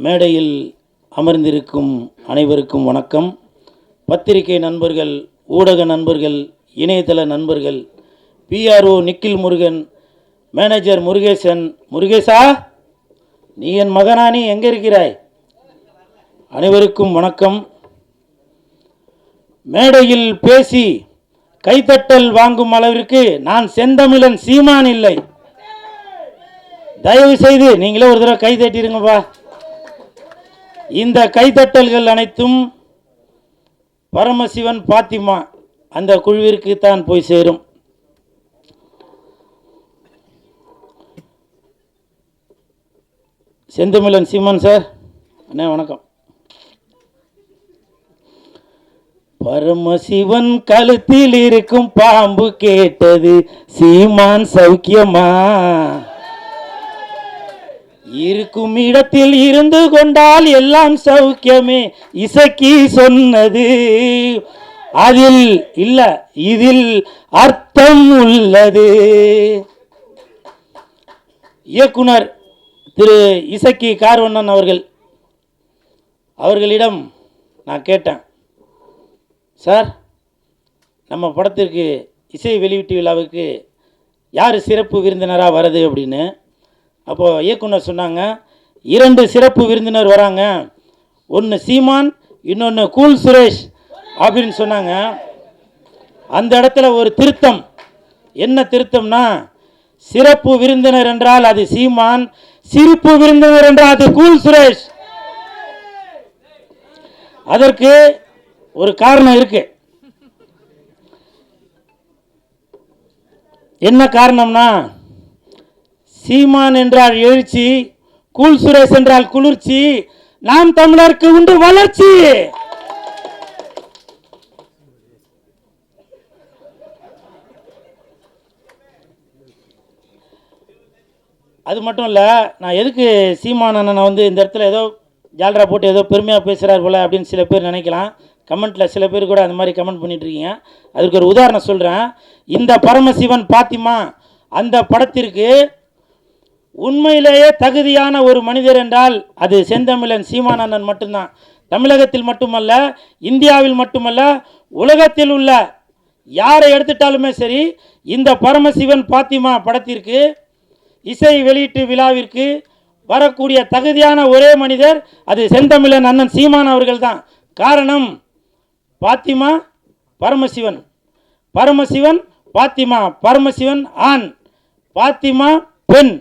மேடையில் அமர்ந்திருக்கும் அனைவருக்கும் வணக்கம். பத்திரிகை நண்பர்கள், ஊடக நண்பர்கள், இணையதள நண்பர்கள், பிஆர்ஓ நிக்கில் முருகன், மேனேஜர் முருகேசன். முருகேசா, நீ என் மகனானி எங்கே இருக்கிறாய்? அனைவருக்கும் வணக்கம். மேடையில் பேசி கைத்தட்டல் வாங்கும் அளவிற்கு நான் செந்தமிழன் சீமான் இல்லை. தயவு செய்து நீங்களே ஒரு தடவை கை தட்டிடுங்கப்பா. இந்த கைத்தட்டல்கள் அனைத்தும் பரமசிவன் பாத்திமா அந்த குழுவிற்கு தான் போய் சேரும். செந்தமிழன் சீமான் சார், அண்ணே வணக்கம். பரமசிவன் கழுத்தில் இருக்கும் பாம்பு கேட்டது, சீமான் சௌக்கியமா? இருக்கும் இடத்தில் இருந்து கொண்டால் எல்லாம் சௌக்கியமே, இசக்கி சொன்னது. அதில் இல்ல, இதில் அர்த்தம் உள்ளது. இயக்குனர் திரு இசக்கி கார்வண்ணன் அவர்களிடம் நான் கேட்டேன், சார் நம்ம படத்திற்கு இசை வெளியீட்டு விழாவுக்கு யார் சிறப்பு விருந்தினராக வருது அப்படின்னு. அப்போது இயக்குனர் சொன்னாங்க, 2 சிறப்பு விருந்தினர் வராங்க, ஒன்று சீமான், இன்னொன்று கூல் சுரேஷ் அப்படின்னு சொன்னாங்க. அந்த இடத்துல ஒரு திருத்தம். என்ன திருத்தம்னா, சிறப்பு விருந்தினர் என்றால் அது சீமான், சிரிப்பு விருந்தினர் என்றால் அது கூல் சுரேஷ். அதற்கு ஒரு காரணம் இருக்கு. என்ன காரணம்னா, சீமான் என்றால் எழுச்சி, கூல் சுரேஷ் என்றால் குளிர்ச்சி, நாம் தமிழருக்கு உண்டு வளர்ச்சி. அது மட்டும் இல்லை, நான் எதுக்கு சீமான் அண்ணனை இந்த இடத்துல ஏதோ ஜால்ரா போட்டு ஏதோ பெருமையாக பேசுகிறார் போல அப்படின்னு சில பேர் நினைக்கலாம். கமெண்ட்டில் சில பேர் கூட அந்த மாதிரி கமெண்ட் பண்ணிட்டுருக்கீங்க. அதுக்கு ஒரு உதாரணம் சொல்கிறேன். இந்த பரமசிவன் பாத்திமா அந்த படத்திற்கு உண்மையிலேயே தகுதியான ஒரு மனிதர் என்றால் அது செந்தமிழன் சீமான் அண்ணன் மட்டும்தான். தமிழகத்தில் மட்டுமல்ல, இந்தியாவில் மட்டுமல்ல, உலகத்தில் உள்ள யாரை எடுத்துட்டாலுமே சரி, இந்த பரமசிவன் பாத்திமா படத்திற்கு இசை வெளியீட்டு விழாவிற்கு வரக்கூடிய தகுதியான ஒரே மனிதர் அது செந்தமிழன் அண்ணன் சீமான் அவர்கள் தான். காரணம், பாத்திமா பரமசிவன், பரமசிவன் பாத்திமா, பரமசிவன் ஆண், பாத்திமா பெண்.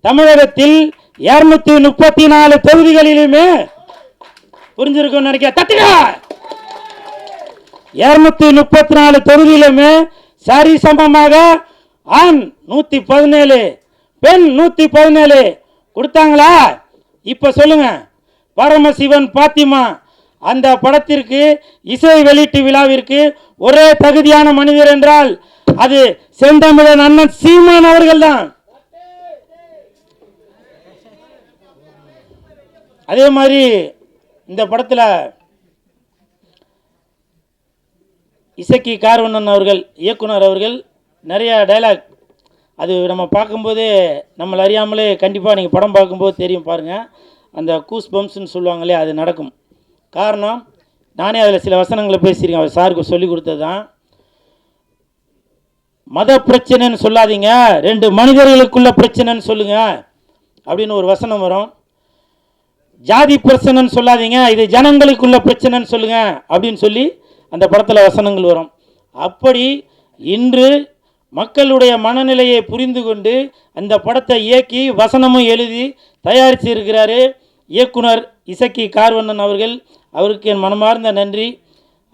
தமிழகத்தில் 234 தொகுதிகளிலுமே புரிஞ்சிருக்கும் நினைக்க தட்டுங்க. 234 தொகுதியிலுமே சரி சமமாக ஆண் 117, பெண் 117 கொடுத்தாங்களா? இப்ப சொல்லுங்க, பரமசிவன் பாத்திமா அந்த படத்திற்கு இசை வெளியீட்டு விழாவிற்கு ஒரே தகுதியான மனிதர் என்றால் அது செந்தமிழன் அண்ணன் சீமான் அவர்கள் தான். அதே மாதிரி இந்த படத்தில் இசக்கி கார்வண்ணன் இயக்குனர் அவர்கள் நிறைய டைலாக், அது நம்ம பார்க்கும்போதே நம்மளை அறியாமலே கண்டிப்பாக நீங்கள் படம் பார்க்கும்போது தெரியும் பாருங்கள், அந்த கூஸ் பம்ப்ஸ்ன்னு சொல்லுவாங்களே அது நடக்கும். காரணம், நானே அதில் சில வசனங்களை பேசியிருக்கேன், அவர் சாருக்கு சொல்லி கொடுத்தது தான். மத பிரச்சனைன்னு சொல்லாதீங்க, 2 மனிதர்களுக்குள்ள பிரச்சனைன்னு சொல்லுங்க அப்படின்னு ஒரு வசனம் வரும். ஜாதி பிரச்சனைன்னு சொல்லாதீங்க, இது ஜனங்களுக்குள்ள பிரச்சனைன்னு சொல்லுங்க அப்படின்னு சொல்லி அந்த படத்தில் வசனங்கள் வரும். அப்படி இன்று மக்களுடைய மனநிலையை புரிந்து கொண்டு அந்த படத்தை இயக்கி வசனமும் எழுதி தயாரித்து இருக்கிறாரு இயக்குனர் இசக்கி கார்வண்ணன் அவருக்கு என் மனமார்ந்த நன்றி.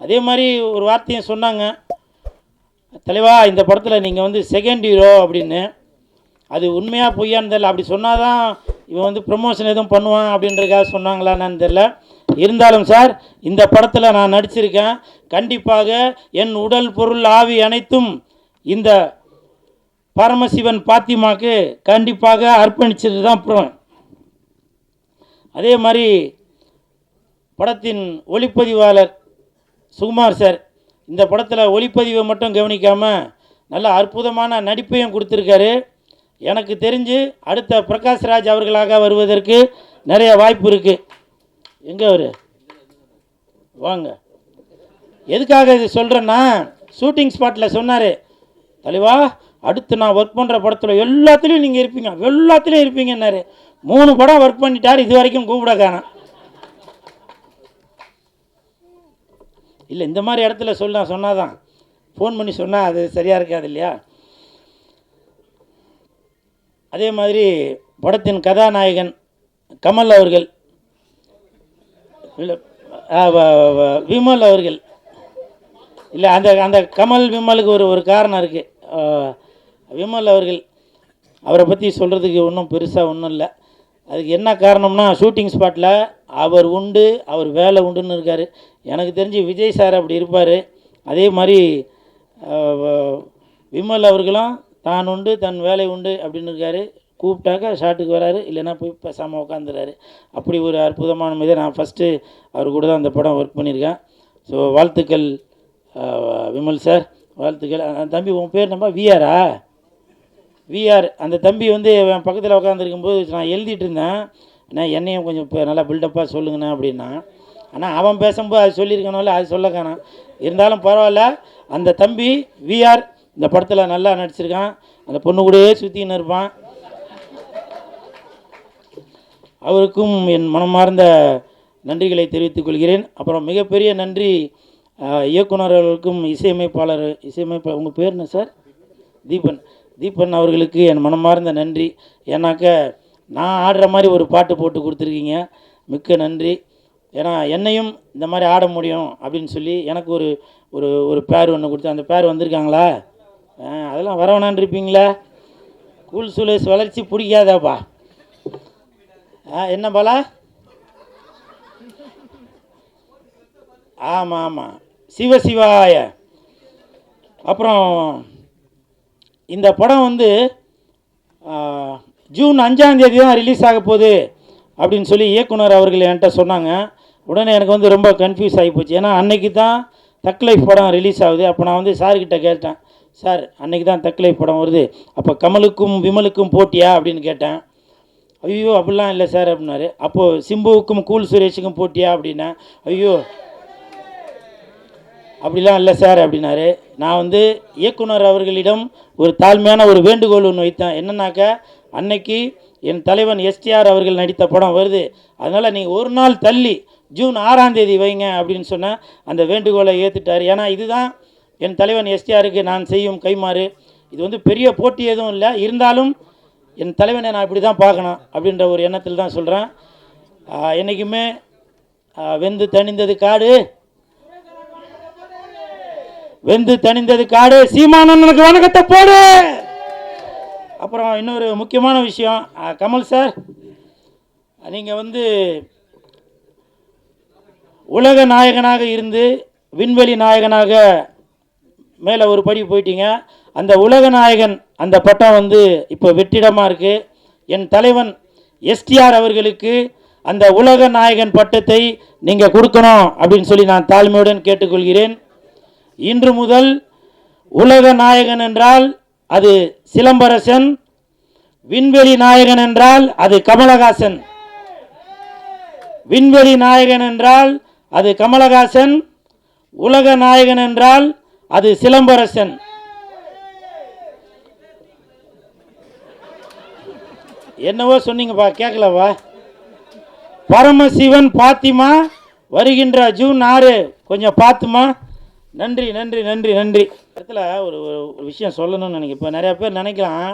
அதே மாதிரி ஒரு வார்த்தையும் சொன்னாங்க, தலைவா இந்த படத்தில் நீங்கள் செகண்ட் ஹீரோ அப்படின்னு. அது உண்மையாக பொய்யான்னு தெரியல. அப்படி சொன்னால் தான் இவன் ப்ரமோஷன் எதுவும் பண்ணுவான் அப்படின்றதுக்காக சொன்னாங்களான்னு தெரியல. இருந்தாலும் சார், இந்த படத்தில் நான் நடிச்சிருக்கேன். கண்டிப்பாக என் உடல் பொருள் ஆவி அனைத்தும் இந்த பரமசிவன் பாத்திமாக்கு கண்டிப்பாக அர்ப்பணிச்சது தான் அப்புறம். அதே மாதிரி படத்தின் ஒளிப்பதிவாளர் சுகுமார் சார் இந்த படத்தில் ஒளிப்பதிவை மட்டும் கவனிக்காமல் நல்ல அற்புதமான நடிப்பையும் கொடுத்துருக்காரு. எனக்கு தெரிஞ்சு அடுத்த பிரகாஷ்ராஜ் அவர்களாக வருவதற்கு நிறைய வாய்ப்பு இருக்குது. எங்கே அவர் வாங்க. எதுக்காக இது சொல்கிறேன்னா, ஷூட்டிங் ஸ்பாட்டில் சொன்னார், தலைவா அடுத்து நான் ஒர்க் பண்ணுற படத்தில் எல்லாத்துலேயும் நீங்கள் இருப்பீங்க, எல்லாத்துலேயும் இருப்பீங்கன்னாரு. 3 படம் ஒர்க் பண்ணிட்டார், இது வரைக்கும் கூப்பிட காணோம். இல்லை, இந்த மாதிரி இடத்துல சொன்னாதான், ஃபோன் பண்ணி சொன்னால் அது சரியாக இருக்காது இல்லையா? அதே மாதிரி படத்தின் கதாநாயகன் கமல் அவர்கள், இல்லை விமல் அவர்கள், இல்லை அந்த அந்த கமல் விமலுக்கு ஒரு காரணம் இருக்குது. விமல் அவர்கள், அவரை பற்றி சொல்கிறதுக்கு ஒன்றும் பெருசாக ஒன்றும் இல்லை. அதுக்கு என்ன காரணம்னா, ஷூட்டிங் ஸ்பாட்டில் அவர் உண்டு, அவர் வேலை உண்டுன்னு இருக்கார். எனக்கு தெரிஞ்சு விஜய் சார் அப்படி இருப்பார். அதே மாதிரி விமல் அவர்களும் தான் உண்டு தன் வேலை உண்டு அப்படின்னு இருக்கார். கூப்பிட்டாக்கா ஷாட்டுக்கு வராரு, இல்லைன்னா போய் பேசாமல் உட்காந்துறாரு. அப்படி ஒரு அற்புதமான மீது நான் ஃபஸ்ட்டு அவர் கூட தான் அந்த படம் ஒர்க் பண்ணியிருக்கேன். ஸோ வாழ்த்துக்கள் விமல் சார், வாழ்த்துக்கள். தம்பி உன் பேர் நம்ம விஆரா? விஆர். அந்த தம்பி வந்து என் பக்கத்தில் உட்காந்துருக்கும்போது நான் எழுதிட்டு இருந்தேன், அண்ணா என்னையும் கொஞ்சம் இப்போ நல்லா பில்டப்பாக சொல்லுங்கண்ணா அப்படின்னா. ஆனால் அவன் பேசும்போது அது சொல்லியிருக்கணும்ல, அது சொல்ல காணோம். இருந்தாலும் பரவாயில்ல, அந்த தம்பி விஆர் இந்த படத்தில் நல்லா நடிச்சிருக்கான். அந்த பொண்ணு கூடயே சுற்றின்னு இருப்பான். அவருக்கும் என் மனமார்ந்த நன்றிகளை தெரிவித்துக் கொள்கிறேன். அப்புறம் மிகப்பெரிய நன்றி இயக்குனர் அவர்களுக்கும் இசையமைப்பாளர் உங்கள் பேர் என்ன சார்? தீபன் அவர்களுக்கு என் மனமார்ந்த நன்றி. ஏன்னாக்க நான் ஆடுற மாதிரி ஒரு பாட்டு போட்டு கொடுத்துருக்கீங்க, மிக்க நன்றி. ஏன்னா என்னையும் இந்த மாதிரி ஆட முடியும் அப்படின்னு சொல்லி எனக்கு ஒரு ஒரு ஒரு பேர் ஒன்று கொடுத்து, அந்த பேர் வந்திருக்காங்களா? அதெல்லாம் வரவேணான்னு இருப்பீங்களா? கூல் சுலேஷ் வளர்ச்சி பிடிக்காதாப்பா? என்ன பாலா? ஆமாம் ஆமாம், சிவசிவாய. அப்புறம் இந்த படம் வந்து ஜூன் 5ஆம் தேதி தான் ரிலீஸ் ஆக போகுது அப்படின்னு சொல்லி இயக்குனர் அவர்கள் என்கிட்ட சொன்னாங்க. உடனே எனக்கு வந்து ரொம்ப கன்ஃபியூஸ் ஆகி போச்சு. ஏன்னா அன்னைக்கு தான் தக் லைஃப் படம் ரிலீஸ் ஆகுது. அப்போ நான் வந்து சார்கிட்ட கேட்டேன், சார் அன்னைக்கு தான் தக் லைஃப் படம் வருது, அப்போ கமலுக்கும் விமலுக்கும் போட்டியா அப்படின்னு கேட்டேன். ஐயோ அப்படிலாம் இல்லை சார் அப்படின்னாரு. அப்போது சிம்புவுக்கும் கூல் சுரேஷுக்கும் போட்டியா அப்படின்னா, ஐயோ அப்படிலாம் இல்லை சார் அப்படின்னாரு. நான் வந்து இயக்குனர் அவர்களிடம் ஒரு தாழ்மையான ஒரு வேண்டுகோள் ஒன்று வைத்தேன். என்னன்னாக்கா, அன்னைக்கு என் தலைவன் எஸ்டிஆர் அவர்கள் நடித்த படம் வருது, அதனால் நீங்கள் ஒரு நாள் தள்ளி ஜூன் 6ஆம் தேதி வைங்க அப்படின்னு சொன்னேன். அந்த வேண்டுகோளை ஏற்றுட்டார். ஏன்னா இதுதான் என் தலைவன் எஸ்டிஆருக்கு நான் செய்யும் கைமாறு. இது வந்து பெரிய போட்டி எதுவும் இல்லை, இருந்தாலும் என் தலைவனை நான் இப்படி தான் பார்க்கணும் அப்படின்ற ஒரு எண்ணத்தில் தான் சொல்கிறேன். என்றைக்குமே வெந்து தணிந்தது காடு, வெந்து தணிந்தது காடு, சீமானனுக்கு வணக்கத்தை போடு. அப்புறம் இன்னொரு முக்கியமான விஷயம், கமல் சார், நீங்கள் வந்து உலக நாயகனாக இருந்து விண்வெளி நாயகனாக மேலே ஒரு படி போயிட்டீங்க. அந்த உலக நாயகன் அந்த பட்டம் வந்து இப்போ வெற்றிடமாக இருக்குது. என் தலைவன் எஸ்டிஆர் அவர்களுக்கு அந்த உலக நாயகன் பட்டத்தை நீங்கள் கொடுக்கணும் அப்படின்னு சொல்லி நான் தாழ்மையுடன் கேட்டுக்கொள்கிறேன். இன்று முதல் உலக நாயகன் என்றால் அது சிலம்பரசன், விண்வெளி நாயகன் என்றால் அது கமலஹாசன். விண்வெளி நாயகன் என்றால் அது கமலஹாசன், உலக நாயகன் என்றால் அது சிலம்பரசன். என்னவோ சொன்னீங்கப்பா, கேட்கலவா? பரமசிவன் பாத்திமா வருகின்ற ஜூன் 6, கொஞ்சம் பார்த்துமா. நன்றி நன்றி நன்றி நன்றி. இடத்துல ஒரு ஒரு விஷயம் சொல்லணும்னு நினைக்கிறேன். இப்போ நிறையா பேர் நினைக்கலாம்,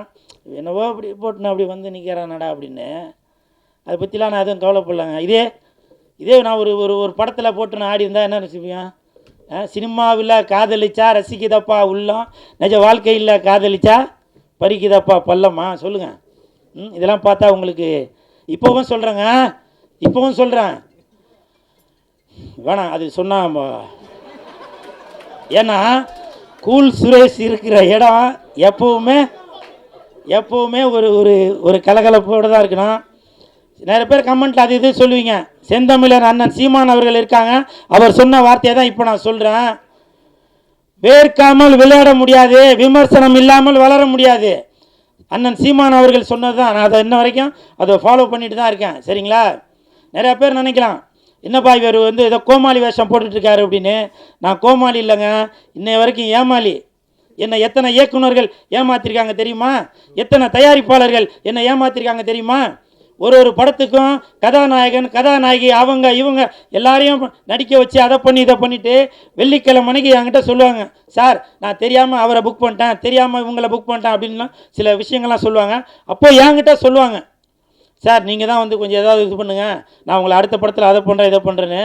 என்னவோ அப்படி போட்டுன்னு அப்படி வந்து நிற்கிறானடா அப்படின்னு. அதை பற்றிலாம் நான் எதுவும் கவலைப்படலாங்க. இதே நான் ஒரு ஒரு படத்தில் போட்டு நான் ஆடி இருந்தால் என்ன நினச்சிப்பேன்? சினிமாவில் காதலிச்சா ரசிக்குதப்பா உள்ளம், நிஜ வாழ்க்கையில் காதலிச்சா பறிக்குதப்பா பள்ளமா? சொல்லுங்கள். இதெல்லாம் பார்த்தா உங்களுக்கு இப்போவும் சொல்கிறேன் வேணாம் அது சொன்னால். ஏன்னா கூல் சுரேஷ் இருக்கிற இடம் எப்போவுமே ஒரு ஒரு ஒரு கலகலப்போடு தான் இருக்கணும். நிறைய பேர் கமெண்ட்டில் அது இது சொல்லுவீங்க. செந்தமிழர் அண்ணன் சீமான் அவர்கள் இருக்காங்க, அவர் சொன்ன வார்த்தையை தான் இப்போ நான் சொல்கிறேன். வேர்க்காமல் விளையாட முடியாது, விமர்சனம் இல்லாமல் வளர முடியாது. அண்ணன் சீமான் அவர்கள் சொன்னது தான். நான் அதை இன்ன வரைக்கும் அதை ஃபாலோ பண்ணிட்டு தான் இருக்கேன். சரிங்களா? நிறையா பேர் நினைக்கலாம், என்னப்பா இவர் வந்து ஏதோ கோமாளி வேஷம் போட்டுட்ருக்காரு அப்படின்னு. நான் கோமாளி இல்லைங்க, இன்னை வரைக்கும் ஏமாளி. என்னை எத்தனை இயக்குநர்கள் ஏமாற்றிருக்காங்க தெரியுமா? எத்தனை தயாரிப்பாளர்கள் என்னை ஏமாற்றிருக்காங்க தெரியுமா? ஒரு படத்துக்கும் கதாநாயகன் கதாநாயகி அவங்க இவங்க எல்லாரையும் நடிக்க வச்சு அதை பண்ணி இதை பண்ணிவிட்டு வெள்ளிக்கிழமை மணிக்கு என்கிட்ட சொல்லுவாங்க, சார் நான் தெரியாமல் அவரை புக் பண்ணிட்டேன், தெரியாமல் இவங்களை புக் பண்ணிட்டேன் அப்படின்லாம் சில விஷயங்கள்லாம் சொல்லுவாங்க. அப்போ என்கிட்ட சொல்லுவாங்க, சார் நீங்கள் தான் வந்து கொஞ்சம் ஏதாவது இது பண்ணுங்கள், நான் உங்களை அடுத்த படத்தில் அதை பண்ணுறேன் இதை பண்ணுறேன்னு.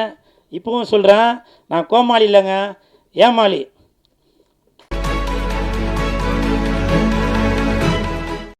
இப்போவும் சொல்கிறேன், நான் கோமாளி இல்லைங்க, ஏமாளி.